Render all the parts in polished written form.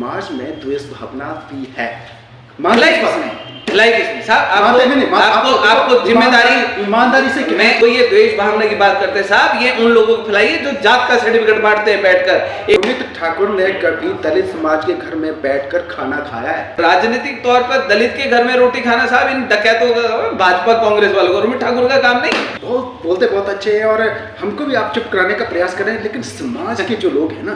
समाज में द्वेष भावना भी है। आपको जिम्मेदारी ईमानदारी से मैं तो ये द्वेष भावना की बात करते हैं साहब, ये उन लोगों को फैलाइए जो जात का सर्टिफिकेट बांटते हैं बैठकर। रोमित ठाकुर ने कभी दलित समाज के घर में बैठकर खाना खाया है? राजनीतिक तौर पर दलित के घर में रोटी खाना साहब इन डकैतों का, भाजपा कांग्रेस वालों को, रोमित ठाकुर का काम नहीं। बहुत बोलते बहुत अच्छे हैं और हमको भी आप चुप कराने का प्रयास करें, लेकिन समाज के जो लोग हैं ना,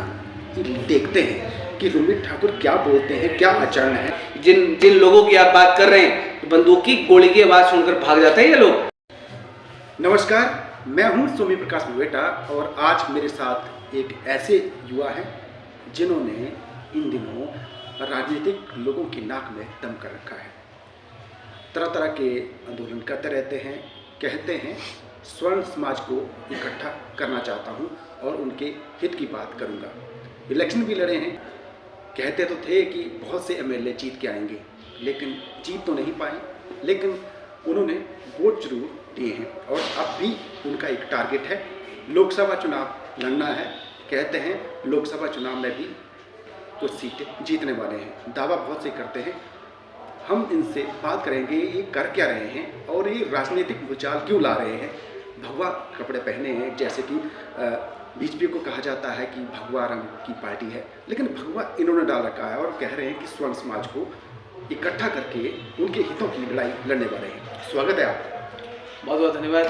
देखते हैं कि रोमित ठाकुर क्या बोलते हैं, क्या आचरण है। जिन लोगों की आप बात कर रहे हैं, बंदूक की गोली की आवाज सुनकर भाग जाते हैं ये लोग। नमस्कार, मैं हूं सोमी प्रकाश मुवेटा और आज मेरे साथ एक ऐसे युवा हैं जिन्होंने इन दिनों राजनीतिक लोगों की नाक में दम कर रखा है। तरह तरह के आंदोलन करते रहते हैं, कहते हैं स्वर्ण समाज को इकट्ठा करना चाहता हूं और उनके हित की बात करूंगा। इलेक्शन भी लड़े हैं, कहते तो थे कि बहुत से एमएलए जीत के आएंगे, लेकिन जीत तो नहीं पाए, लेकिन उन्होंने वोट जरूर दिए हैं और अब भी उनका एक टारगेट है, लोकसभा चुनाव लड़ना है। कहते हैं लोकसभा चुनाव में भी कुछ सीटें जीतने वाले हैं, दावा बहुत से करते हैं। हम इनसे बात करेंगे ये कर क्या रहे हैं और ये राजनीतिक भूचाल क्यों ला रहे हैं। भगवा कपड़े पहने हैं, जैसे कि बीजेपी को कहा जाता है कि भगवा रंग की पार्टी है, लेकिन भगवा इन्होंने डाल रखा है और कह रहे हैं कि स्वर्ण समाज को इकट्ठा करके उनके हितों की लड़ाई लड़ने वाले हैं। स्वागत है आपका। बहुत बहुत धन्यवाद।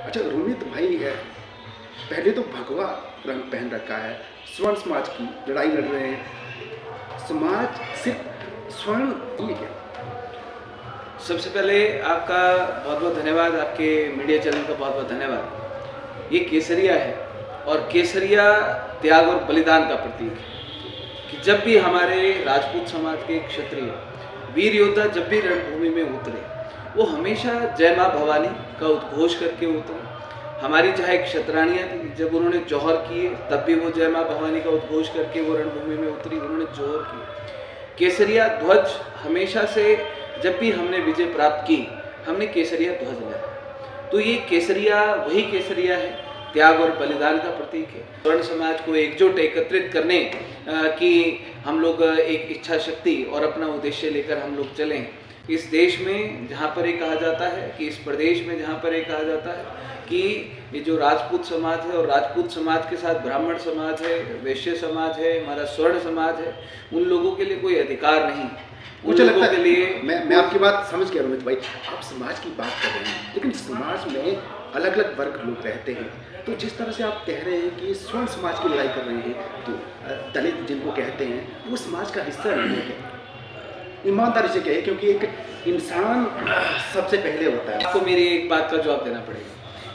अच्छा रोमित भाई है, पहले तो भगवा रंग पहन रखा है, स्वर्ण समाज की लड़ाई लड़ रहे हैं। समाज सिर्फ स्वर्ण ही है क्या? सबसे पहले आपका बहुत बहुत धन्यवाद, आपके मीडिया चैनल का बहुत बहुत धन्यवाद। ये केसरिया है और केसरिया त्याग और बलिदान का प्रतीक है कि जब भी हमारे राजपूत समाज के क्षत्रिय वीर योद्धा जब भी रणभूमि में उतरे, वो हमेशा जय माँ भवानी का उद्घोष करके उतरे। हमारी चाहे क्षत्राणियाँ थी, जब उन्होंने जौहर किए तब भी वो जय माँ भवानी का उद्घोष करके वो रणभूमि में उतरी, उन्होंने जौहर किए। केसरिया ध्वज हमेशा से जब भी हमने विजय प्राप्त की, हमने केसरिया ध्वज लहराया। तो ये केसरिया वही केसरिया है, त्याग और बलिदान का प्रतीक है। स्वर्ण समाज को एकजुट एकत्रित करने की हम लोग एक इच्छा शक्ति और अपना उद्देश्य लेकर हम लोग चलें। इस देश में जहाँ पर ये कहा जाता है कि इस प्रदेश में जहाँ पर ये कहा जाता है कि ये जो राजपूत समाज है और राजपूत समाज के साथ ब्राह्मण समाज है, वैश्य समाज है, हमारा स्वर्ण समाज है, उन लोगों के लिए कोई अधिकार नहीं। मुझे लगता है के लिए मैं आपकी बात समझ गया रोमित भाई, आप समाज की बात कर रहे हैं, लेकिन समाज में अलग अलग वर्ग लोग रहते हैं। तो जिस तरह से आप कह रहे हैं कि स्वर्ण समाज की लड़ाई कर रहे हैं, तो दलित जिनको कहते हैं वो समाज का हिस्सा नहीं है। ईमानदारी से कहे, क्योंकि एक इंसान सबसे पहले होता है। आपको मेरी एक बात का जवाब देना पड़ेगा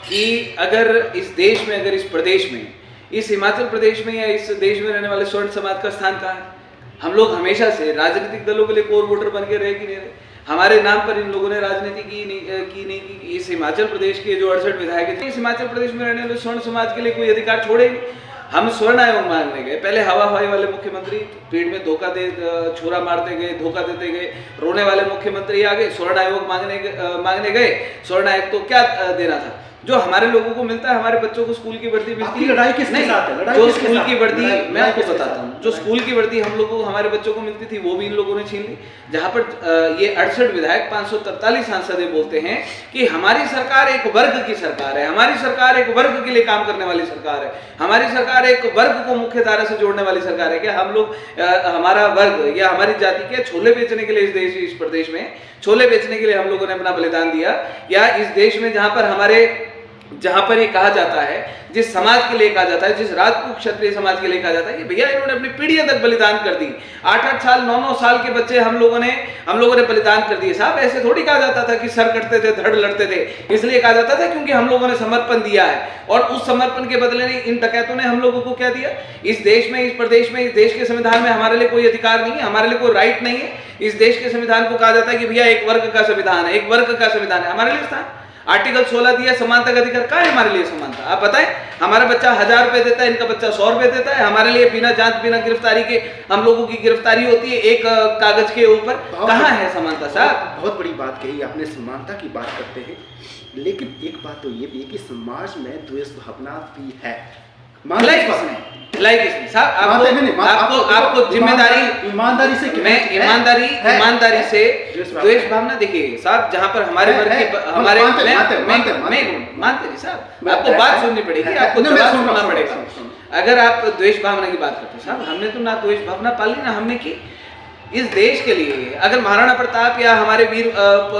कि अगर इस देश में, अगर इस प्रदेश में, इस हिमाचल प्रदेश में या इस देश में रहने वाले स्वर्ण समाज का स्थान कहाँ है? हम लोग हमेशा से राजनीतिक दलों के लिए कोर वोटर बन के रहे कि नहीं रहे? हमारे नाम पर इन लोगों ने राजनीति की नहीं की। इस हिमाचल प्रदेश के जो 68 विधायक हैं, इस हिमाचल प्रदेश में रहने वाले स्वर्ण समाज के लिए कोई अधिकार छोड़े नहीं। हम स्वर्ण आयोग मांगने गए, पहले हवा हवाई वाले मुख्यमंत्री पेड़ में धोखा दे छुरा मारते गए, धोखा देते गए, रोने वाले मुख्यमंत्री आ गए। स्वर्ण आयोग मांगने गए। स्वर्ण आयोग तो क्या देना था? जो हमारे लोगों को मिलता है, हमारे बच्चों को स्कूल की वर्दी मिलती है। लड़ाई किसके साथ है? जो स्कूल की वर्दी, मैं आपको बताता हूँ, जो स्कूल की वर्दी हम लोगों को, हमारे बच्चों को मिलती थी, वो भी इन लोगों ने छीन ली। जहाँ पर ये 68 विधायक 543 सांसद बोलते हैं कि हमारी सरकार एक वर्ग की सरकार है, हमारी सरकार एक वर्ग के लिए काम करने वाली सरकार है, हमारी सरकार एक वर्ग को मुख्य धारा से जोड़ने वाली सरकार है। क्या हम लोग हमारा वर्ग या हमारी जाति के छोले बेचने के लिए इस प्रदेश में छोले बेचने के लिए हम लोगों ने अपना बलिदान दिया? या इस देश में जहां पर ये कहा जाता है, जिस समाज के लिए कहा जाता है, जिस राजपूत क्षत्रिय समाज के लिए कहा जाता है कि भैया इन्होंने अपनी पीढ़ियों तक बलिदान कर दी, 8-8 साल 9-9 साल के बच्चे हम लोगों ने बलिदान कर दिए। साहब ऐसे थोड़ी कहा जाता था कि सर कटते थे, धड़ लड़ते थे। इसलिए कहा जाता था क्योंकि हम लोगों ने समर्पण दिया है और उस समर्पण के बदले में इन डकैतों ने हम लोगों को क्या दिया? इस देश में, इस प्रदेश में, इस देश के संविधान में हमारे लिए कोई अधिकार नहीं है, हमारे लिए कोई राइट नहीं है। इस देश के संविधान को कहा जाता है कि भैया एक वर्ग का संविधान है, एक वर्ग का संविधान है। हमारे लिए स्थान आर्टिकल 16 दिया, समानता का अधिकार। कहाँ है हमारे लिए समानता? आप बताएं। हमारा बच्चा 1000 रुपए देता है, इनका बच्चा 100 रुपए देता है। हमारे लिए बिना जांच, बिना गिरफ्तारी के हम लोगों की गिरफ्तारी होती है एक कागज के ऊपर। कहाँ है समानता साहब? बहुत बड़ी बात कही आपने, समानता की बात करते हैं, लेकिन एक बात तो ये भी है कि समाज में द्वेष भावना भी है। खिलाई किसने? खिलाई किसने? साहब आपको जिम्मेदारी, ईमानदारी से मैं ईमानदारी से द्वेष भावना, देखिए साहब, जहाँ पर हमारे वर्ग के हमारे मानते नहीं साहब, आपको बात सुननी पड़ेगी, आपको जवाब सुनना पड़ेगा। अगर आप द्वेष भावना की बात करते हैं साहब, हमने तो ना द्वेष भावना पाली ना हमने की इस देश के लिए। अगर महाराणा प्रताप या हमारे वीर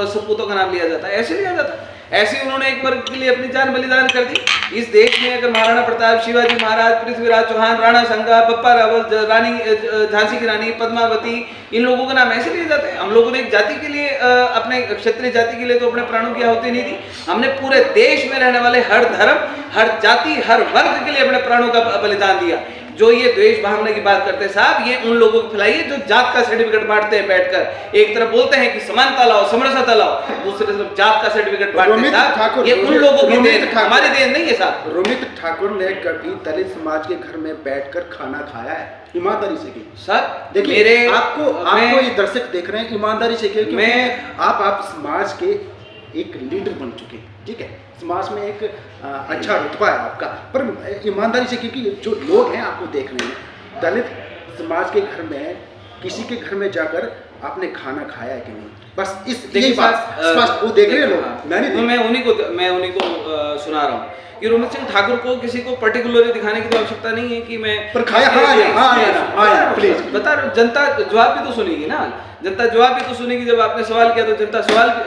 सपूतों का नाम लिया जाता है, ऐसे लिया जाता, ऐसे उन्होंने एक वर्ग के लिए अपनी जान बलिदान कर दी। इस देश में अगर महाराणा प्रताप, शिवाजी महाराज, पृथ्वीराज चौहान, राणा संगा, बप्पा रावल, रानी झांसी की रानी पद्मावती, इन लोगों का नाम ऐसे लिए जाते हैं। हम लोगों ने एक जाति के लिए, अपने क्षत्रिय जाति के लिए तो अपने प्राणों की आहुति नहीं दी, हमने पूरे देश में रहने वाले हर धर्म, हर जाति, हर वर्ग के लिए अपने प्राणों का बलिदान दिया। जो ये द्वेष भावना की बात करते हैं साहब, ये उन लोगों को खिलाइए जो जात का सर्टिफिकेट बांटते हैं बैठकर। एक तरफ बोलते हैं कि समानता लाओ, समरसता लाओ, दूसरी तरफ जात का सर्टिफिकेट बांटते हैं साहब। ये उन लोगों की देन, हमारी देन नहीं है साहब। रोमित ठाकुर ने कभी दलित समाज के घर में बैठकर खाना खाया है? ईमानदारी से की साहब, देखिए आपको ये दर्शक देख रहे हैं, ईमानदारी से की, मैं आप समाज के एक लीडर बन चुके, ठीक है, समाज में एक अच्छा रुतबा है आपका, पर ईमानदारी से, क्योंकि जो लोग हैं आपको देख रहे हैं, दलित समाज के घर में, किसी के घर में जाकर आपने खाना खाया है कि नहीं? बस इस यही बात स्पष्ट वो देख रहे हैं लोग। मैं उन्हीं को सुना रहा हूँ कि रोमित सिंह ठाकुर को किसी को पर्टिकुलरली दिखाने की तो आवश्यकता नहीं है कि मैं पर खाया प्लीज बता रहा हूँ। जनता जवाब भी तो सुनेगी ना, जनता जवाब भी तो सुनेगी। जब आपने सवाल किया तो जनता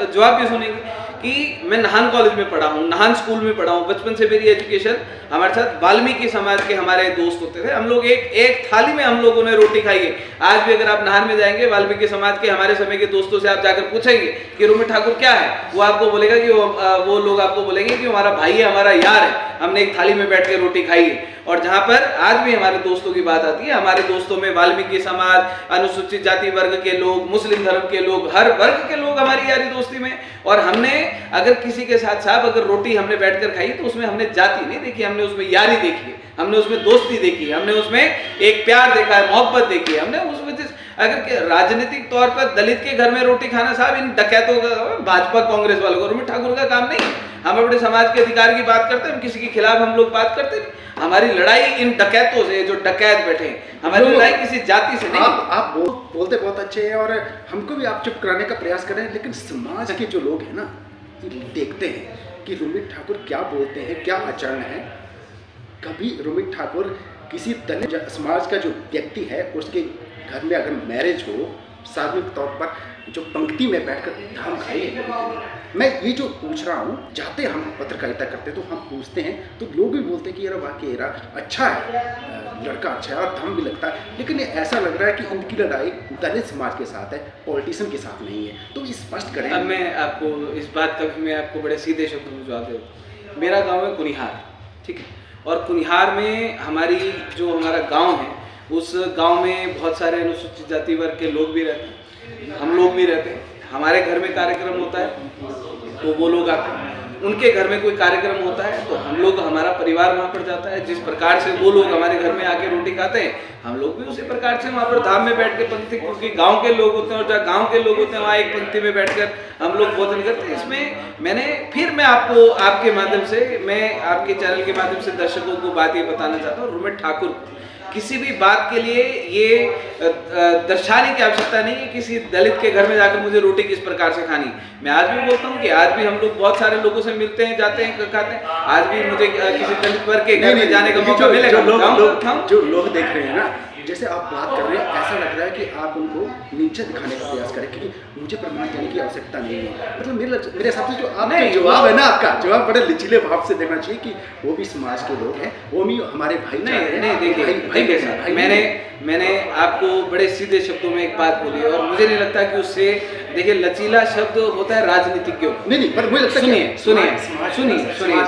जवाब भी सुनेगी कि मैं नाहन कॉलेज में पढ़ा हूँ, नाहन स्कूल में पढ़ा हूँ, बचपन से मेरी एजुकेशन, हमारे साथ वाल्मीकि समाज के हमारे दोस्त होते थे, हम लोग एक थाली में हम लोगों ने रोटी खाई है। आज भी अगर आप नाहन में जाएंगे, वाल्मीकि समाज के हमारे समय के दोस्तों से आप जाकर पूछेंगे कि रोमित ठाकुर क्या है, वो आपको बोलेगा कि वो लोग आपको बोलेंगे कि हमारा भाई है, हमारा यार है, हमने एक थाली में बैठ के रोटी खाई है। और जहां पर आज भी हमारे दोस्तों की बात आती है, हमारे दोस्तों में वाल्मीकि समाज, अनुसूचित जाति वर्ग के लोग, मुस्लिम धर्म के लोग, हर वर्ग के लोग हमारी यारी दोस्ती में। और हमने अगर किसी के साथ साहब अगर रोटी हमने बैठकर खाई तो उसमें हमने जाति नहीं देखी, हमने उसमें यारी देखी है, हमने उसमें दोस्ती देखी, हमने उसमें एक प्यार देखा है, मोहब्बत देखी है हमने उसमें। अगर राजनीतिक तौर पर दलित के घर में रोटी खाना साहब इन डकैतों का, भाजपा कांग्रेस वालों को, रोमित ठाकुर का काम नहीं। हम अपने समाज के अधिकार की बात करते हैं, किसी के खिलाफ हम लोग बात करते हैं। हमारी लड़ाई इन डकैतों से, जो डकैत बैठे हैं, हमारी लड़ाई किसी जाति से नहीं। आप बोलते बहुत अच्छे हैं और हमको भी आप चुप कराने का प्रयास कर रहे हैं, लेकिन समाज के जो लोग हैं ना, देखते हैं कि रोमित ठाकुर क्या बोलते हैं, क्या आचरण है। कभी रोमित ठाकुर किसी दलित समाज का जो व्यक्ति है उसके घर में अगर मैरिज हो, सार्वजनिक तौर पर जो पंक्ति में बैठकर धाम खाइए, मैं ये जो पूछ रहा हूँ, जाते हम पत्रकारिता करते तो हम पूछते हैं तो लोग भी बोलते हैं कि यार वाकई यार अच्छा है, लड़का अच्छा है और दम भी लगता है, लेकिन ये ऐसा लग रहा है कि इनकी लड़ाई दलित समाज के साथ है, पॉलिटिशियन के साथ नहीं है। तो स्पष्ट करें। अब मैं आपको इस बात का भी मैं आपको बड़े सीधे शब्दों में जवाब देता हूँ। मेरा गाँव है कुनिहार, ठीक है, और कुनिहार में हमारी जो हमारा गाँव है, उस गाँव में बहुत सारे अनुसूचित जाति वर्ग के लोग भी रहते हैं, हम लोग भी रहते हैं। हमारे घर में कार्यक्रम होता है तो वो लोग आते हैं, उनके घर में कोई कार्यक्रम होता है तो हम लोग, हमारा परिवार वहाँ पर जाता है। जिस प्रकार से वो लोग हमारे घर में आके रोटी खाते हैं, हम लोग भी उसी प्रकार से वहाँ पर धाम में बैठ के पंक्ति, क्योंकि गांव के लोग होते हैं और जहाँ गांव के लोग होते हैं वहाँ एक पंक्ति में बैठकर हम लोग भोजन करते हैं। इसमें मैं आपको आपके माध्यम से, मैं आपके चैनल के माध्यम से दर्शकों को बात ये बताना चाहता हूँ, रोमित ठाकुर किसी भी बात के लिए ये दर्शाने की आवश्यकता नहीं है किसी दलित के घर में जाकर मुझे रोटी किस प्रकार से खानी। मैं आज भी बोलता हूँ कि आज भी हम लोग बहुत सारे लोगों से मिलते हैं, जाते हैं, खाते हैं। आज भी मुझे किसी दलित वर्ग के घर में जाने का मौका मिलेगा। जो लोग देख रहे हैं ना, जैसे आप बात कर रहे हैं, ऐसा लग रहा है कि आप उनको नीचे दिखाने का प्रयास करें, क्योंकि मुझे प्रमाण देने की आवश्यकता नहीं है। मतलब मेरे हिसाब से जो आपका जवाब है ना, आपका जवाब बड़े लचीले भाव से देना चाहिए कि वो भी समाज के लोग हैं, वो भी हमारे भाई। नहीं देखिए, मैंने आपको बड़े सीधे शब्दों में एक बात बोली और मुझे नहीं लगता कि उससे, देखिए, लचीला शब्द होता है राजनीतिज्ञों। नहीं, पर मुझे लगता है सुनिए,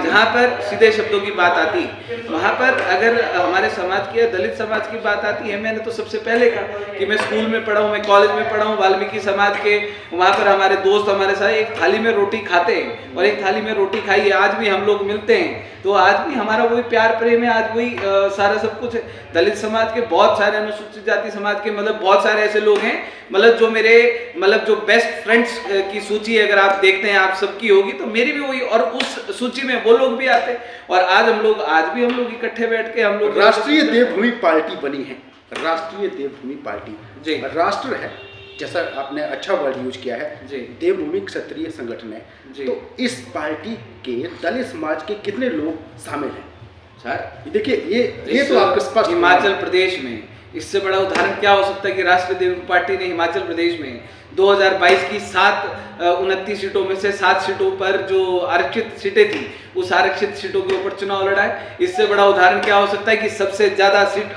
जहाँ पर सीधे शब्दों की बात आती है वहाँ पर अगर हमारे समाज की, दलित समाज की बात आती है, मैंने तो सबसे पहले कहा कि मैं स्कूल में पढ़ा हूँ, मैं कॉलेज में पढ़ा हूँ, वाल्मीकि समाज के, वहाँ पर हमारे दोस्त हमारे साथ एक थाली में रोटी खाते हैं और एक थाली में रोटी खाई है। आज भी हम लोग मिलते हैं, तो आज भी हमारा वही प्यार प्रेम है, आज वही सारा सब कुछ है। दलित समाज के बहुत सारे, अनुसूचित जाति समाज के मतलब बहुत सारे ऐसे लोग हैं, मतलब जो मेरे मतलब जो बेस्ट फ्रेंड्स की सूची अगर आप देखते हैं, आप सबकी होगी, तो मेरी भी वही, और उस सूची में वो लोग भी आते हैं। और आज भी हम लोग इकट्ठे बैठ के हम लोग राष्ट्रीय देवभूमि पार्टी बनी है, राष्ट्रीय देवभूमि पार्टी जी, राष्ट्र है, जैसा आपने अच्छा वर्ड यूज किया है जी, देवभूमि क्षत्रिय संगठन है जी। तो इस पार्टी के दलित समाज के कितने लोग शामिल हैं सर? देखिए ये तो आपको स्पष्ट हिमाचल प्रदेश में इससे बड़ा उदाहरण क्या हो सकता है कि राष्ट्रीय देवभूमि पार्टी ने हिमाचल प्रदेश में 2022 की 29 सीटों में से 7 सीटों पर जो आरक्षित सीटें थी, उस आरक्षित सीटों के ऊपर चुनाव लड़ा है। इससे बड़ा उदाहरण क्या हो सकता है कि सबसे ज्यादा सीट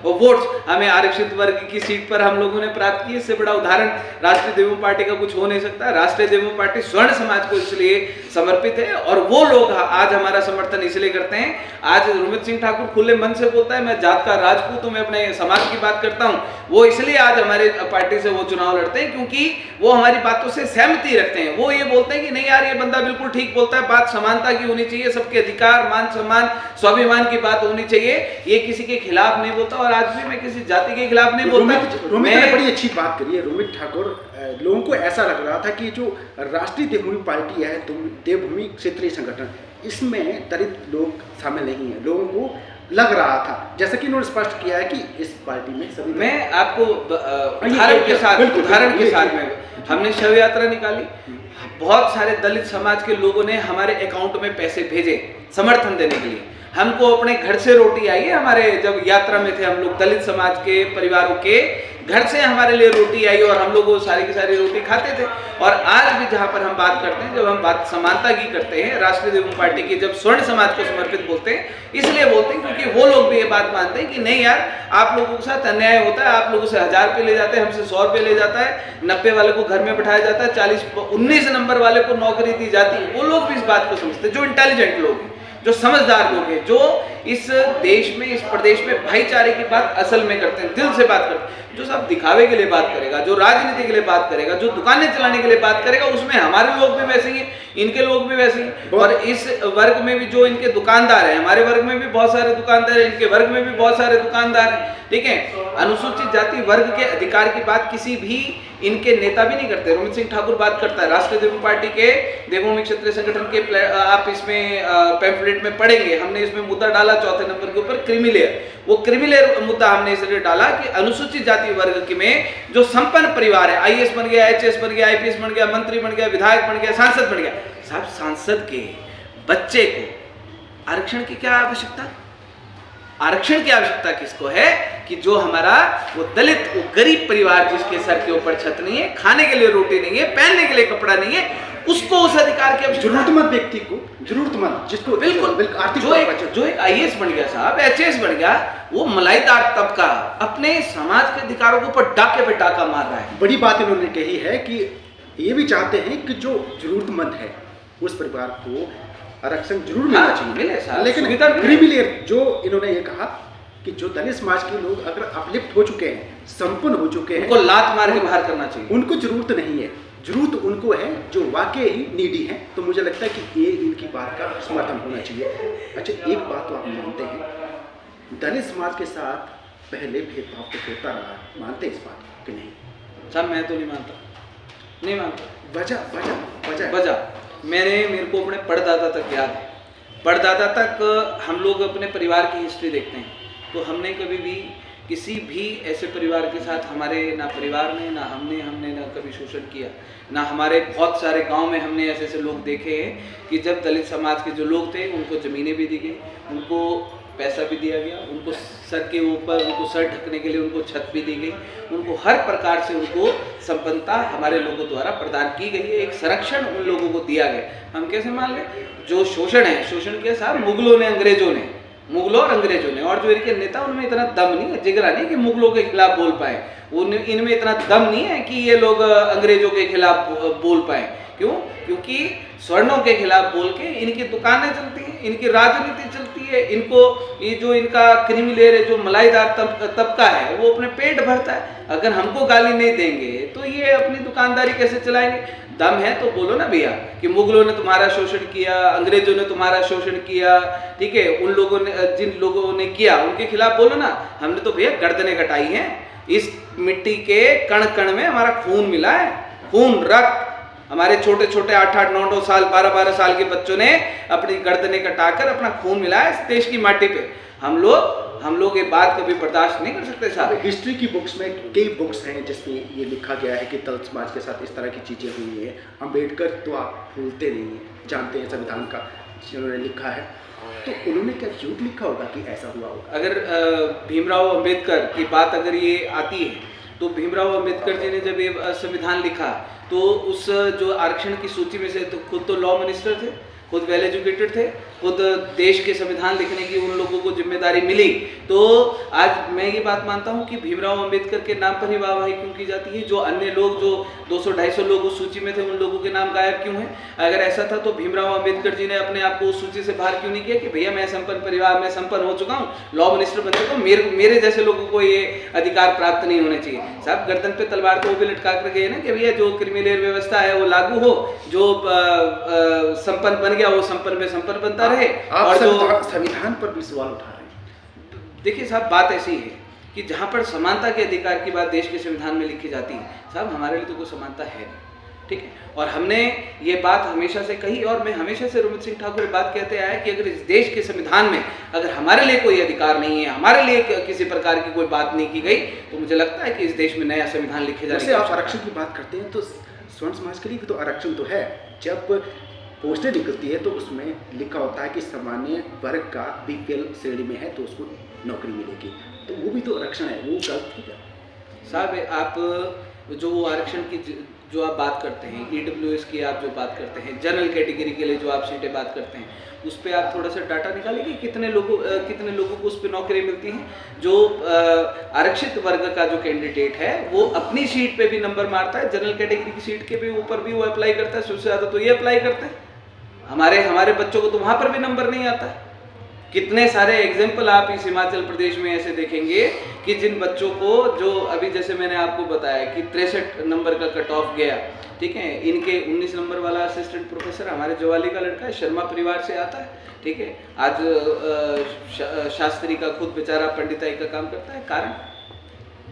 वोट्स हमें आरक्षित वर्ग की सीट पर हम लोगों ने प्राप्त किए। इससे बड़ा उदाहरण राष्ट्रीय देवभूमि पार्टी का कुछ हो नहीं सकता। राष्ट्रीय देवभूमि पार्टी स्वर्ण समाज को इसलिए समर्पित है और वो लोग आज हमारा समर्थन इसलिए करते हैं। आज रोमित सिंह ठाकुर खुले मन से बोलता है मैं जात का राजपूत हूं, मैं अपने समाज की बात करता हूं, वो इसलिए आज हमारे पार्टी से वो चुनाव लड़ते हैं क्योंकि वो हमारी बातों से सहमति रखते हैं। वो ये बोलते हैं कि नहीं यार, ये बंदा बिल्कुल ठीक बोलता है, बात समानता की होनी चाहिए, सबके अधिकार, मान सम्मान, स्वाभिमान की बात होनी चाहिए, ये किसी के खिलाफ नहीं बोलता। और आज भी मैं किसी जाति के खिलाफ नहीं बोलता। रोमित ने बड़ी अच्छी बात करी है। रोमित ठाकुर, लोगों को ऐसा लग रहा था कि जो राष्ट्रीय देवभूमि पार्टी है, तो देवभूमि क्षेत्रीय संगठन, इसमें दलित लोग शामिल नहीं है, लोगों को लग रहा था, जैसा कि उन्होंने स्पष्ट किया है कि इस पार्टी में सभी। मैं आपको उदाहरण के साथ में हमने शव यात्रा निकाली, बहुत सारे दलित समाज के लोगों ने हमारे अकाउंट में पैसे भेजे समर्थन देने के लिए। हमको अपने घर से रोटी आई है, हमारे जब यात्रा में थे हम लोग, दलित समाज के परिवारों के घर से हमारे लिए रोटी आई और हम लोग वो सारी की सारी रोटी खाते थे। और आज भी जहां पर हम बात करते हैं, जब हम बात समानता की करते हैं, राष्ट्रीय देवभूमि पार्टी की जब स्वर्ण समाज को समर्पित बोलते हैं, इसलिए बोलते हैं क्योंकि वो लोग भी ये बात मानते हैं कि नहीं यार, आप लोगों के साथ अन्याय होता है, आप लोगों से 1000 रुपये ले जाते हैं, हमसे 100 रुपये ले जाता है, 90 वाले को घर में बैठाया जाता है, 19 नंबर वाले को नौकरी दी जाती है। वो लोग भी इस बात को समझते हैं, जो इंटेलिजेंट लोग हैं, जो समझदार लोग हैं, जो इस देश में, इस प्रदेश में भाईचारे की बात असल में करते हैं, दिल से बात करते हैं। जो सब दिखावे के लिए बात करेगा, जो राजनीति के लिए बात करेगा, जो दुकानें चलाने के लिए बात करेगा, उसमें हमारे लोग भी वैसे ही हैं, इनके लोग भी वैसे ही। और इस वर्ग में भी जो इनके दुकानदार हैं, हमारे वर्ग में भी बहुत सारे दुकानदार हैं, इनके वर्ग में भी बहुत सारे दुकानदार हैं, ठीक है। अनुसूचित जाति वर्ग के अधिकार की बात किसी भी इनके नेता भी नहीं करते। रोमित सिंह ठाकुर बात करता है राष्ट्रीय देवभूमि पार्टी के देवभूमि क्षेत्रीय संगठन के, आप इसमें पैम्फलेट में पढ़ेंगे, हमने इसमें मुद्दा डाला 4थे नंबर के ऊपर, क्रीमीलेयर। वो क्रीमीलेयर मुद्दा हमने इसलिए डाला कि अनुसूचित जाति वर्ग के में जो संपन्न परिवार है, आईएएस बन गया, एचएएस बन गया, आईपीएस बन गया, मंत्री बन गया, विधायक बन गया, सांसद बन गया, साहब सांसद के बच्चे को आरक्षण की क्या आवश्यकता? आरक्षण की आवश्यकता किसको है कि जो हमारा वो दलित, वो गरीब परिवार जिसके सर के ऊपर छत नहीं है, खाने के लिए रोटी नहीं है, पहनने के लिए कपड़ा नहीं है, उसको उस अधिकार की आवश्यकता। जरूरतमंद व्यक्ति को, जरूरतमंद जिसको बिल्कुल आर्थिक जो एक आईएएस बन गया साहब, एचएएस बन गया, वो मलाईदार तबका अपने समाज के अधिकारों के ऊपर डाके पे डाका मार रहा है। बड़ी बात इन्होंने कही है कि ये भी चाहते हैं कि जो जरूरतमंद है उस परिवार को आरक्षण जरूर मिलना चाहिए, लेकिन क्रीमीलेयर जो इन्होंने ये कहा कि जो दलित समाज के लोग अगर अपलिफ्ट हो चुके हैं, संपन्न हो चुके हैं, उनको लात मार के बाहर करना चाहिए, उनको जरूरत नहीं है। जरूरत उनको है जो वाकई ही नीडी है। तो मुझे लगता है कि ये इनकी बात का समर्थन होना चाहिए। अच्छा, एक बात तो आप मानते हैं, दलित समाज के साथ पहले भेदभाव तो होता रहा, मानते हैं इस बात को कि नहीं? साहब मैं तो नहीं मानता। वजह मेरे को अपने परदादा तक याद है। परदादा तक हम लोग अपने परिवार की हिस्ट्री देखते हैं, तो हमने कभी भी किसी भी ऐसे परिवार के साथ, हमारे ना परिवार ने, ना हमने ना कभी शोषण किया, ना हमारे बहुत सारे गांव में हमने ऐसे ऐसे लोग देखे हैं कि जब दलित समाज के जो लोग थे उनको ज़मीनें भी दी गई, उनको पैसा भी दिया गया, उनको सर के ऊपर, उनको सर ढकने के लिए उनको छत भी दी गई, उनको हर प्रकार से उनको संपन्नता हमारे लोगों द्वारा प्रदान की गई है, एक संरक्षण उन लोगों को दिया गया। हम कैसे मान लें? जो शोषण है, शोषण किया साहब मुगलों और अंग्रेजों ने, और जो इनके नेता, उनमें इतना दम नहीं, जिगरा नहीं कि मुगलों के खिलाफ बोल पाए। इनमें इतना दम नहीं है कि ये लोग अंग्रेजों के खिलाफ बोल पाए। क्यों? क्योंकि स्वर्णों के खिलाफ बोल के इनकी दुकानें चलती हैं, इनकी राजनीति चलती है, इनको ये जो इनका क्रीमी लेयर है, जो मलाईदार तबका है, वो अपने पेट भरता है। अगर हमको गाली नहीं देंगे तो ये अपनी दुकानदारी कैसे चलाएंगे? दम है तो बोलो ना भैया कि मुगलों ने तुम्हारा शोषण किया, अंग्रेजों ने तुम्हारा शोषण किया, ठीक है, उन लोगों ने, जिन लोगों ने किया उनके खिलाफ बोलो ना। हमने तो भैया गर्दनें कटाई हैं, इस मिट्टी के कण कण में हमारा खून मिला है, खून रक्त। हमारे छोटे छोटे 8-8, 9-9 साल, 12-12 साल के बच्चों ने अपनी गर्दनें कटाकर अपना खून मिलाया इस देश की माटी पे। हम लोग ये बात कभी बर्दाश्त नहीं कर सकते साहब। हिस्ट्री की बुक्स में कई बुक्स हैं जिसमें ये लिखा गया है कि दलित समाज के साथ इस तरह की चीज़ें हुई हैं। अम्बेडकर तो आप भूलते नहीं हैं, जानते हैं संविधान का जिन्होंने लिखा है, तो उन्होंने क्या झूठ लिखा होगा कि ऐसा हुआ होगा? अगर भीमराव अंबेडकर की बात अगर ये आती है तो भीमराव अंबेडकर जी ने जब ये संविधान लिखा तो उस जो आरक्षण की सूची में से तो खुद तो लॉ मिनिस्टर थे, खुद वेल एजुकेटेड थे, खुद देश के संविधान लिखने की उन लोगों को जिम्मेदारी मिली। तो आज मैं ये बात मानता हूँ कि भीमराव अंबेडकर के नाम पर ही वाहवाही क्यों की जाती है? जो अन्य लोग, जो 200-250 लोग उस सूची में थे, उन लोगों के नाम गायब क्यों हैं? अगर ऐसा था तो भीमराव अंबेडकर जी ने अपने आप को उस सूची से बाहर क्यों नहीं किया कि भैया मैं संपन्न परिवार में संपन्न हो चुका हूँ, लॉ मिनिस्टर बन चुका हूँ, मेरे जैसे लोगों को ये अधिकार प्राप्त नहीं होने चाहिए? साहब गर्दन पे तलवार तो वो भी लटका कर गए ना कि भैया जो क्रीमी लेयर व्यवस्था है वो लागू हो, जो संपन्न बन गया वो संपन्न में संपन्न बनता रहे। और जो संविधान पर भी सवाल उठा रहे हैं। देखिए साहब बात ऐसी है कि जहाँ पर समानता के अधिकार की बात देश के संविधान में लिखी जाती है, साहब हमारे लिए तो कोई समानता है नहीं, ठीक है। और हमने ये बात हमेशा से कही और मैं हमेशा से रोमित सिंह ठाकुर बात कहते आया कि अगर इस देश के संविधान में अगर हमारे लिए कोई अधिकार नहीं है, हमारे लिए किसी प्रकार की कोई बात नहीं की गई, तो मुझे लगता है कि इस देश में नया संविधान लिखे जाने की। आप आरक्षण की बात करते हैं तो स्वर्ण समाज के लिए भी तो आरक्षण तो है। जब पोस्टें निकलती है तो उसमें लिखा होता है कि सामान्य वर्ग का बीपीएल श्रेणी में है तो उसको नौकरी मिलेगी, तो वो भी तो आरक्षण है, वो गलत है क्या? साहब आप जो वो आरक्षण की जो आप बात करते हैं, ईडब्ल्यूएस की आप जो बात करते हैं, जनरल कैटेगरी के लिए जो आप सीटें बात करते हैं, उस पर आप थोड़ा सा डाटा निकालेंगे कितने लोगों को उस पर नौकरी मिलती हैं? जो आरक्षित वर्ग का जो कैंडिडेट है वो अपनी सीट पे भी नंबर मारता है, जनरल कैटेगरी की सीट के भी ऊपर भी वो अप्लाई करता है, सबसे ज़्यादा तो ये अप्लाई करते हैं। हमारे बच्चों को तो वहाँ पर भी नंबर नहीं आता है। कितने सारे एग्जाम्पल आप इस हिमाचल प्रदेश में ऐसे देखेंगे कि जिन बच्चों को, जो अभी जैसे मैंने आपको बताया कि 63 नंबर का कट ऑफ गया, ठीक है, इनके 19 नंबर वाला असिस्टेंट प्रोफेसर हमारे जवाली का लड़का है, शर्मा परिवार से आता है, ठीक है, आज शास्त्री का खुद बेचारा पंडिताई का काम करता है। कारण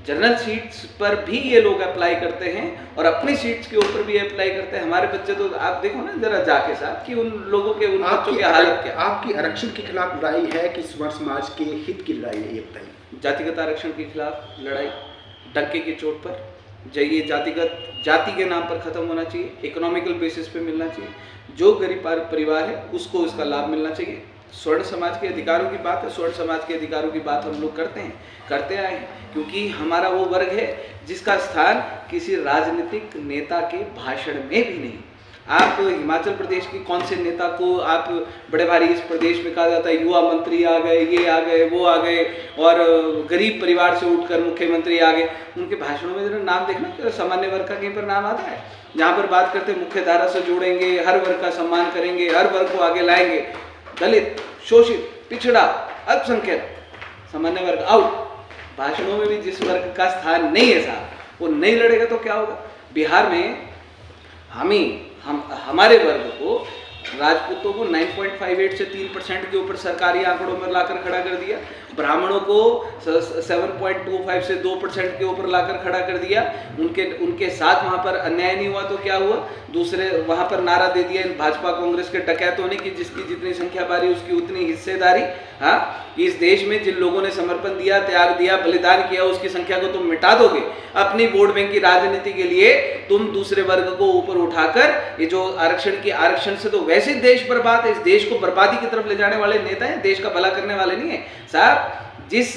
जनरल सीट्स पर भी ये लोग अप्लाई करते हैं और अपनी सीट्स के ऊपर भी अप्लाई करते हैं। हमारे बच्चे तो आप देखो ना जरा जाके साहब कि उन लोगों के, उन बच्चों की हालत क्या। आपकी आरक्षण के खिलाफ लड़ाई है कि स्वर्ण समाज के हित की लड़ाई है, ये बताइए। जातिगत आरक्षण के खिलाफ लड़ाई डंके की चोट पर, ये जाति के नाम पर खत्म होना चाहिए, इकोनॉमिकल बेसिस पे मिलना चाहिए, जो गरीब परिवार है उसको इसका लाभ मिलना चाहिए। स्वर्ण समाज के अधिकारों की बात है, स्वर्ण समाज के अधिकारों की बात हम लोग करते आए हैं, क्योंकि हमारा वो वर्ग है जिसका स्थान किसी राजनीतिक नेता के भाषण में भी नहीं। आप हिमाचल प्रदेश के कौन से नेता को आप बड़े भारी इस प्रदेश में कहा जाता है युवा मंत्री आ गए, ये आ गए, वो आ गए, और गरीब परिवार से उठकर मुख्यमंत्री आ गए, उनके भाषणों में जरा नाम देखना कि सामान्य वर्ग का कहीं पर नाम आता है? जहाँ पर बात करते हैं मुख्य धारा से जोड़ेंगे, हर वर्ग का सम्मान करेंगे, हर वर्ग को आगे लाएंगे, दलित, शोषित, पिछड़ा, अल्पसंख्यक, सामान्य वर्ग आउट। भाषणों में भी जिस वर्ग का स्थान नहीं है साहब, वो नहीं लड़ेगा तो क्या होगा? बिहार में हमारे वर्ग को, राजपूतों को 9.58 से 3% के ऊपर सरकारी आंकड़ों में लाकर खड़ा कर दिया, ब्राह्मणों को 7.25 से 2% के ऊपर लाकर खड़ा कर दिया। उनके साथ वहाँ पर अन्याय नहीं हुआ तो क्या हुआ? दूसरे वहाँ पर नारा दे दिया इन भाजपा कांग्रेस के डकैतों ने कि जिसकी जितनी संख्या बारी उसकी उतनी हिस्सेदारी। हाँ, इस देश में जिन लोगों ने समर्पण दिया, त्याग दिया, बलिदान किया, उसकी संख्या को तुम मिटा दोगे अपनी वोट बैंक की राजनीति के लिए। तुम दूसरे वर्ग को ऊपर उठाकर ये जो आरक्षण से तो वैसे देश बर्बाद है, इस देश को बर्बादी की तरफ ले जाने वाले नेता हैं, देश का भला करने वाले नहीं है साहब। जिस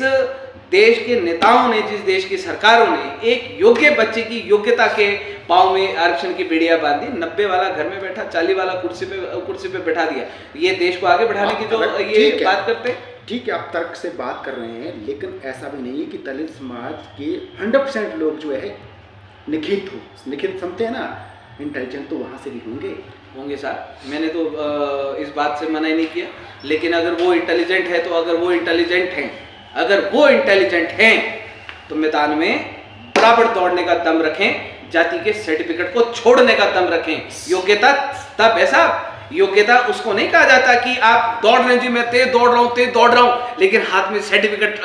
देश के नेताओं ने, जिस देश की सरकारों ने एक योग्य बच्चे की योग्यता के पांव में आरक्षण की बेड़ियां बांधी, 90 वाला घर में बैठा, 40 वाला कुर्सी पे बैठा दिया, ये देश को आगे बढ़ाने की जो ये बात करते हैं। ठीक है, आप तर्क से बात कर रहे हैं, लेकिन ऐसा भी नहीं है कि दलित समाज के 100% लोग जो है निखित हो। निखित समझते हैं ना, इंटेलिजेंट तो वहाँ से भी होंगे साहब, मैंने तो इस बात से मना ही नहीं किया। लेकिन अगर वो इंटेलिजेंट है तो अगर वो इंटेलिजेंट हैं तो मैदान में बराबर दौड़ने का दम रखें, जाति के सर्टिफिकेट को छोड़ने का दम रखें। योग्यता तब है साहब, योग्यता उसको नहीं कहा जाता कि आप दौड़ रहे हैं जी, मैं तेज दौड़ रहा हूं, लेकिन हाथ में सर्टिफिकेट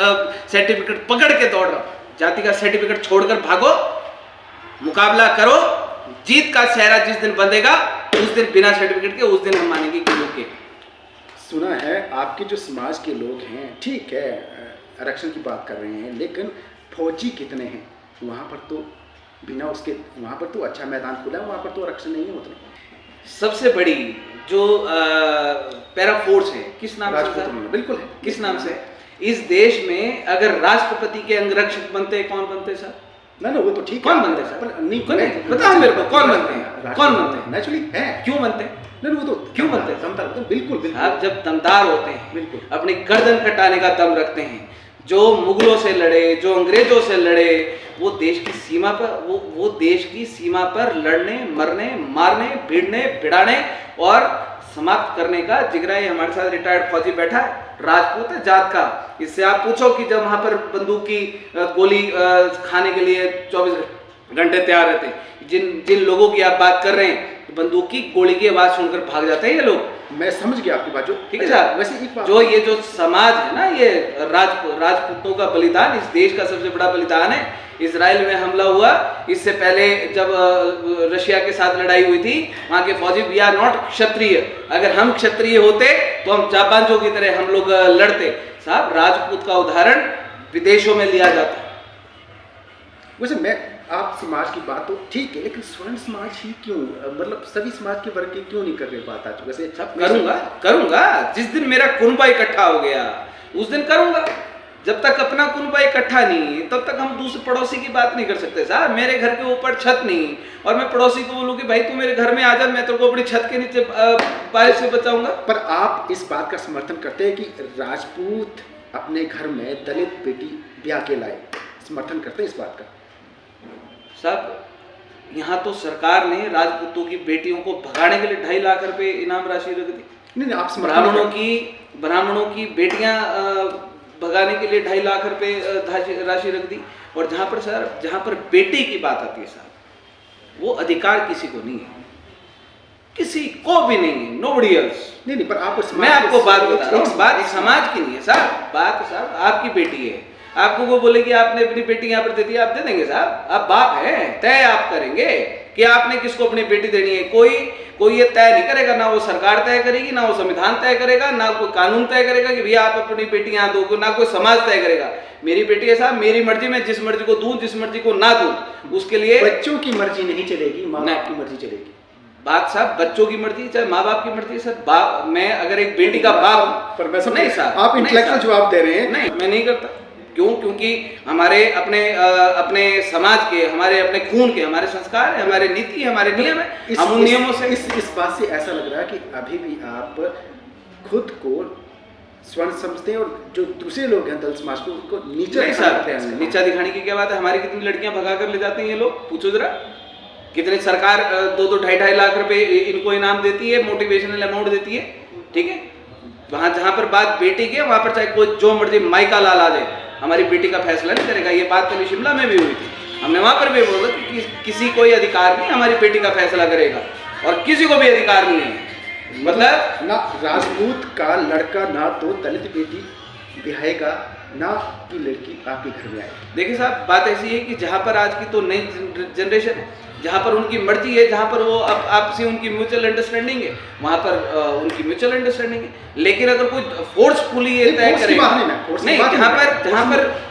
पकड़ के दौड़ रहा हूं। जाति का सर्टिफिकेट छोड़कर भागो, मुकाबला करो, जीत का सेहरा जिस दिन बंधेगा उस दिन बिना सर्टिफिकेट के उस दिन हम मानेंगे कि योग्य। सुना है आपके जो समाज के लोग हैं, ठीक है आरक्षण की बात कर रहे हैं, लेकिन फौजी कितने हैं वहाँ पर? तो बिना उसके वहाँ पर तो अच्छा मैदान खुला है, वहाँ पर तो आरक्षण नहीं है उतना। सबसे बड़ी जो पैरा फोर्स है, किस नाम से? बिल्कुल है। किस नाम से? इस देश में अगर राष्ट्रपति के अंगरक्षक बनते, कौन बनते सर? ना वो तो ठीक है, कौन बनते सर? नहीं बताओ मेरे को, कौन बनते हैं? नेचुरली है। क्यों बनते हैं? नहीं वो तो क्यों बनते हैं? समझता, बिल्कुल आप जब दमदार होते हैं, बिल्कुल अपनी गर्दन कटाने का दम रखते हैं, जो मुगलों से लड़े, जो अंग्रेजों से लड़े, वो देश की सीमा पर वो देश की सीमा पर लड़ने, मरने, मारने, भिड़ने, भिड़ाने और समाप्त करने का जिगरा। ये हमारे साथ रिटायर्ड फौजी बैठा है, राजपूत है जात का। इससे आप पूछो कि जब वहां पर बंदूक की गोली खाने के लिए 24 घंटे तैयार रहते, जिन लोगों की आप बात कर रहे हैं, बंदूक की गोली की आवाज सुनकर भाग जाते हैं ये लोग। मैं समझ गया आपकी बात, जो ठीक है साहब। वैसे एक बात, जो ये जो समाज है ना, ये राजपूतों का बलिदान इस देश का सबसे बड़ा बलिदान है। इजराइल में हमला हुआ, इससे पहले जब रशिया के साथ लड़ाई हुई थी, वहां के फौजी, वी आर नॉट क्षत्रिय, अगर हम क्षत्रिय होते तो हम जापानियों की तरह हम लोग लड़ते। साहब राजपूत का उदाहरण विदेशों में लिया जाता है। वैसे मैं आप समाज की बात तो ठीक है, लेकिन स्वर्ण समाज ही क्यों, मतलब सभी समाज के वर्ग की क्यों नहीं कर रहे बात आज? वैसे करूंगा जिस दिन मेरा कुनबा इकट्ठा हो गया उस दिन करूंगा। जब तक अपना कुनबा इकट्ठा नहीं तब तक हम दूसरे पड़ोसी की बात नहीं कर सकते साहब। मेरे घर के ऊपर छत नहीं और मैं पड़ोसी को बोलूं कि भाई तू मेरे घर में आ जा, मैं तेरे को अपनी छत के नीचे बारिश से बचाऊंगा। पर आप इस बात का समर्थन करते हैं कि राजपूत अपने घर में दलित बेटी ब्याह के लाए, समर्थन करते हैं इस बात का? साहब यहाँ तो सरकार ने राजपूतों की बेटियों को भगाने के लिए 2.5 लाख रुपए इनाम राशि रख दी। नहीं आप ब्राह्मणों की बेटियां भगाने के लिए 2.5 लाख रुपए राशि रख दी। और जहाँ पर बेटी की बात आती है साहब, वो अधिकार किसी को नहीं है, किसी को भी नहीं है, नोबडी एल्स। नहीं पर आप, मैं आपको बात बता रहा हूँ, बात समाज की नहीं है साहब, बात साहब आपकी बेटी है। आपको वो बोले कि आपने अपनी बेटी यहाँ पर दे दी, आप दे देंगे साहब? आप बाप हैं, तय आप करेंगे कि आपने किसको अपनी बेटी देनी है। कोई ये तय नहीं करेगा, ना वो सरकार तय करेगी, ना वो संविधान तय करेगा, ना कोई कानून तय करेगा कि भैया आप अपनी बेटी यहाँ दो, ना कोई समाज तय करेगा। मेरी बेटी है साहब, मेरी मर्जी, मैं जिस मर्जी को दूं, जिस मर्जी को ना दूं, उसके लिए बच्चों की मर्जी नहीं चलेगी, माँ बाप की मर्जी चलेगी। बात साहब बच्चों की मर्जी चाहे माँ बाप की मर्जी सर। बाप, मैं अगर एक बेटी का बाप, नहीं साहब आप इंटेलेक्चुअल जवाब दे रहे हैं। नहीं मैं नहीं करता। क्यों? क्योंकि हमारे अपने समाज के, हमारे अपने खून के, हमारे संस्कार है, हमारे नीति है, हमारे नियम है, हम उन नियमों से। इस बात से ऐसा लग रहा है कि अभी भी आप खुद को स्वर्ण समझते हैं और जो दूसरे लोग हैं दलित समाज को उनको नीचा दिखाने की क्या बात है? हमारी कितनी लड़कियां भगा कर ले जाते हैं ये लोग, पूछो जरा। कितनी सरकार 2-2-2.5 लाख रुपए इनको इनाम देती है, मोटिवेशनल अमाउंट देती है, ठीक है। वहां जहां पर बात बेटी की है वहां पर चाहे कोई जो मर्जी माइका लाल आ जाए, हमारी बेटी का फैसला नहीं करेगा। ये बात कभी शिमला में भी हुई थी, हमने वहां पर भी बोला कि किसी कोई अधिकार नहीं हमारी बेटी का फैसला करेगा, और किसी को भी अधिकार नहीं है। मतलब ना राजपूत का लड़का ना तो दलित बेटी ब्याहेगा, ना की लड़की आपके घर में आएगी। देखिए साहब बात ऐसी है कि जहाँ पर आज की तो नई जनरेशन है, जहाँ पर उनकी मर्जी है, जहाँ पर वो आपसी उनकी म्यूचुअल अंडरस्टैंडिंग है, वहाँ पर उनकी म्यूचुअल अंडरस्टैंडिंग है। लेकिन अगर कोई फोर्सफुली ये तय करेगा, नहीं,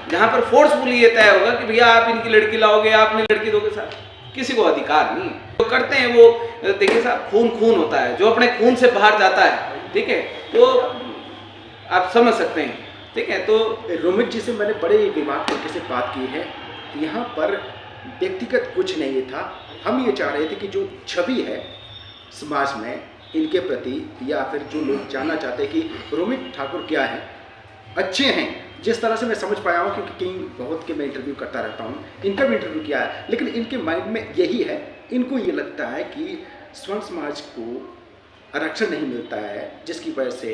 जहाँ पर फोर्सफुली ये तय होगा कि भैया आप इनकी लड़की लाओगे, आपने लड़की दोगे, साहब किसी को अधिकार नहीं है। जो करते हैं वो देखिए साहब खून होता है, जो अपने खून से बाहर जाता है, ठीक है, तो आप समझ सकते हैं, ठीक है। तो रोमित जी से मैंने बड़े विवाद तरीके से बात की है, यहाँ पर व्यक्तिगत कुछ नहीं था। हम ये चाह रहे थे कि जो छवि है समाज में इनके प्रति, या फिर जो लोग जानना चाहते हैं कि रोमित ठाकुर क्या है, अच्छे हैं, जिस तरह से मैं समझ पाया हूँ, क्योंकि कई बहुत के मैं इंटरव्यू करता रहता हूँ, इनका भी इंटरव्यू किया है, लेकिन इनके माइंड में यही है, इनको ये लगता है कि स्वर्ण समाज को आरक्षण नहीं मिलता है, जिसकी वजह से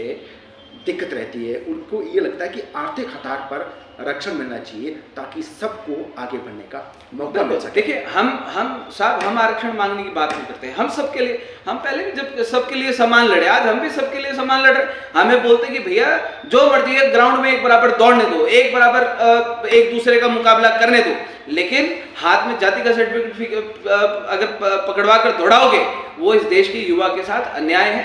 दिक्कत रहती है। उनको ये लगता है कि आर्थिक आधार पर आरक्षण मिलना चाहिए ताकि सबको आगे बढ़ने का मौका मिल सके। देखिए, हम आरक्षण मांगने की बात नहीं करते, हम सबके लिए, हम पहले भी जब सबके लिए समान लड़े, आज हम भी सबके लिए समान लड़ रहे। हमें बोलते हैं कि भैया जो मर्जी है ग्राउंड में एक बराबर दौड़ने दो, एक बराबर एक दूसरे का मुकाबला करने दो, लेकिन हाथ में जाति का सर्टिफिकेट अगर पकड़वा कर दौड़ाओगे, वो इस देश के युवा के साथ अन्याय है।